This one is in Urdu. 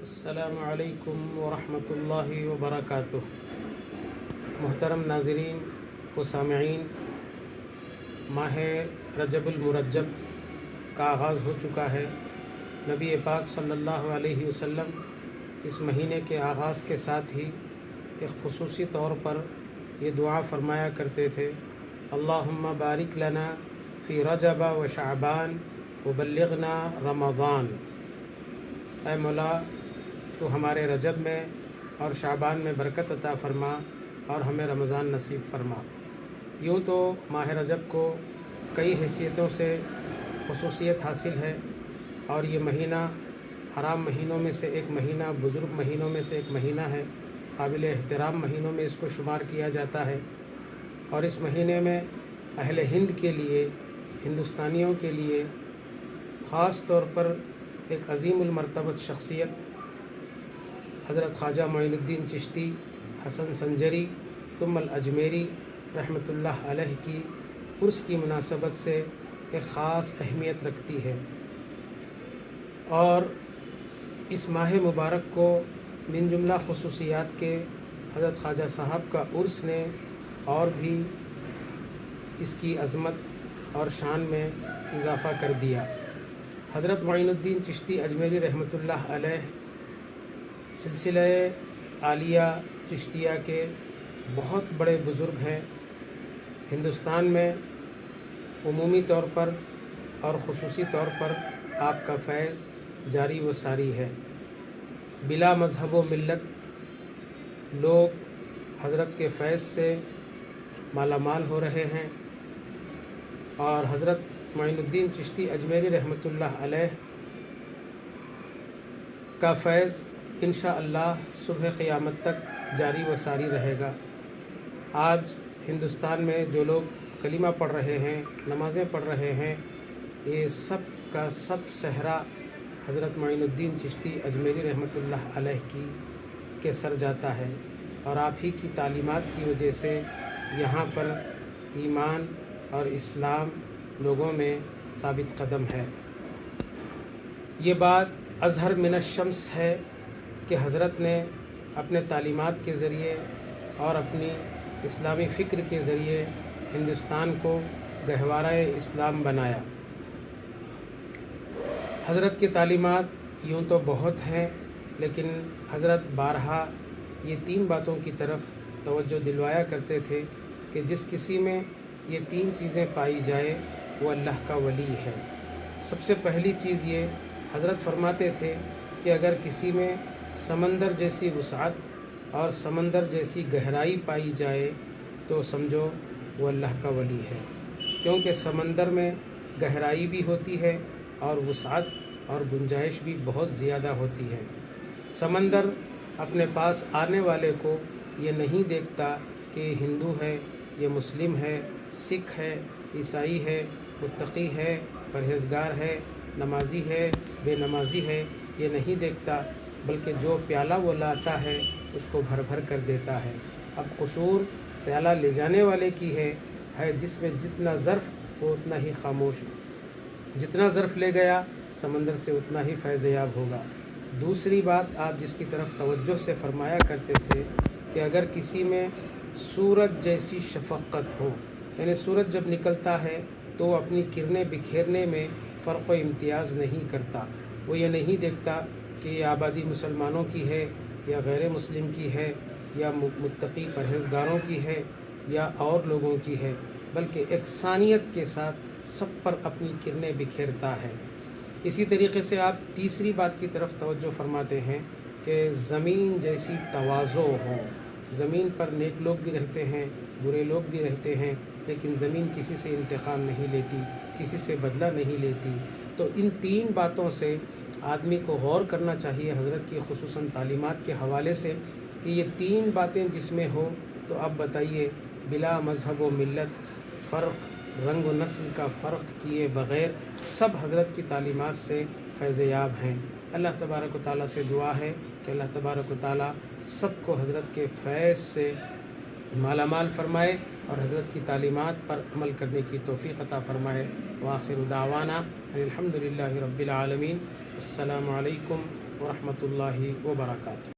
السلام علیکم ورحمۃ اللہ وبرکاتہ۔ محترم ناظرین و سامعین، ماہ رجب المرجب کا آغاز ہو چکا ہے۔ نبی پاک صلی اللہ علیہ وسلم اس مہینے کے آغاز کے ساتھ ہی ایک خصوصی طور پر یہ دعا فرمایا کرتے تھے: اللہم بارک لنا فی رجب و شعبان وبلغنا رمضان۔ اے مولا، تو ہمارے رجب میں اور شعبان میں برکت عطا فرما اور ہمیں رمضان نصیب فرما۔ یوں تو ماہ رجب کو کئی حیثیتوں سے خصوصیت حاصل ہے، اور یہ مہینہ حرام مہینوں میں سے ایک مہینہ، بزرگ مہینوں میں سے ایک مہینہ ہے، قابل احترام مہینوں میں اس کو شمار کیا جاتا ہے۔ اور اس مہینے میں اہل ہند کے لیے، ہندوستانیوں کے لیے خاص طور پر ایک عظیم المرتبت شخصیت حضرت خواجہ معین الدین چشتی حسن سنجری ثم الاجمیری رحمۃ اللہ علیہ کی عرس کی مناسبت سے ایک خاص اہمیت رکھتی ہے۔ اور اس ماہ مبارک کو من جملہ خصوصیات کے حضرت خواجہ صاحب کا عرس نے اور بھی اس کی عظمت اور شان میں اضافہ کر دیا۔ حضرت معین الدین چشتی اجمیری رحمۃ اللہ علیہ سلسلہ عالیہ چشتیہ کے بہت بڑے بزرگ ہیں۔ ہندوستان میں عمومی طور پر اور خصوصی طور پر آپ کا فیض جاری و ساری ہے۔ بلا مذہب و ملت لوگ حضرت کے فیض سے مالا مال ہو رہے ہیں، اور حضرت معین الدین چشتی اجمیری رحمۃ اللہ علیہ کا فیض انشاءاللہ صبح قیامت تک جاری و ساری رہے گا۔ آج ہندوستان میں جو لوگ کلمہ پڑھ رہے ہیں، نمازیں پڑھ رہے ہیں، یہ سب کا سب صحرا حضرت معین الدین چشتی اجمیری رحمۃ اللہ علیہ کے سر جاتا ہے، اور آپ ہی کی تعلیمات کی وجہ سے یہاں پر ایمان اور اسلام لوگوں میں ثابت قدم ہے۔ یہ بات اظہر من الشمس ہے کہ حضرت نے اپنے تعلیمات کے ذریعے اور اپنی اسلامی فکر کے ذریعے ہندوستان کو گہوارہ اسلام بنایا۔ حضرت کی تعلیمات یوں تو بہت ہیں، لیکن حضرت بارہا یہ تین باتوں کی طرف توجہ دلوایا کرتے تھے کہ جس کسی میں یہ تین چیزیں پائی جائے وہ اللہ کا ولی ہے۔ سب سے پہلی چیز یہ حضرت فرماتے تھے کہ اگر کسی میں سمندر جیسی وسعت اور سمندر جیسی گہرائی پائی جائے تو سمجھو وہ اللہ کا ولی ہے، کیونکہ سمندر میں گہرائی بھی ہوتی ہے اور وسعت اور گنجائش بھی بہت زیادہ ہوتی ہے۔ سمندر اپنے پاس آنے والے کو یہ نہیں دیکھتا کہ یہ ہندو ہے، یہ مسلم ہے، سکھ ہے، عیسائی ہے، متقی ہے، پرہیزگار ہے، نمازی ہے، بے نمازی ہے، یہ نہیں دیکھتا، بلکہ جو پیالہ وہ لاتا ہے اس کو بھر بھر کر دیتا ہے۔ اب قصور پیالہ لے جانے والے کی ہے جس میں جتنا ظرف وہ اتنا ہی خاموش، جتنا ظرف لے گیا سمندر سے اتنا ہی فیض یاب ہوگا۔ دوسری بات آپ جس کی طرف توجہ سے فرمایا کرتے تھے کہ اگر کسی میں سورج جیسی شفقت ہو، یعنی سورج جب نکلتا ہے تو وہ اپنی کرنیں بکھیرنے میں فرق و امتیاز نہیں کرتا، وہ یہ نہیں دیکھتا کہ یہ آبادی مسلمانوں کی ہے یا غیر مسلم کی ہے یا متقی پرہیزگاروں کی ہے یا اور لوگوں کی ہے، بلکہ یکسانیت کے ساتھ سب پر اپنی کرنیں بکھیرتا ہے۔ اسی طریقے سے آپ تیسری بات کی طرف توجہ فرماتے ہیں کہ زمین جیسی تواضع ہو۔ زمین پر نیک لوگ بھی رہتے ہیں، برے لوگ بھی رہتے ہیں، لیکن زمین کسی سے انتقام نہیں لیتی، کسی سے بدلہ نہیں لیتی۔ تو ان تین باتوں سے آدمی کو غور کرنا چاہیے حضرت کی خصوصاً تعلیمات کے حوالے سے کہ یہ تین باتیں جس میں ہو تو اب بتائیے بلا مذہب و ملت، فرق رنگ و نسل کا فرق کیے بغیر سب حضرت کی تعلیمات سے فیض یاب ہیں۔ اللہ تبارک و تعالیٰ سے دعا ہے کہ اللہ تبارک و تعالیٰ سب کو حضرت کے فیض سے مالا مال فرمائے اور حضرت کی تعلیمات پر عمل کرنے کی توفیق عطا فرمائے۔ وآخر دعوانا الحمدللہ رب العالمین۔ السلام علیکم ورحمۃ اللہ وبرکاتہ۔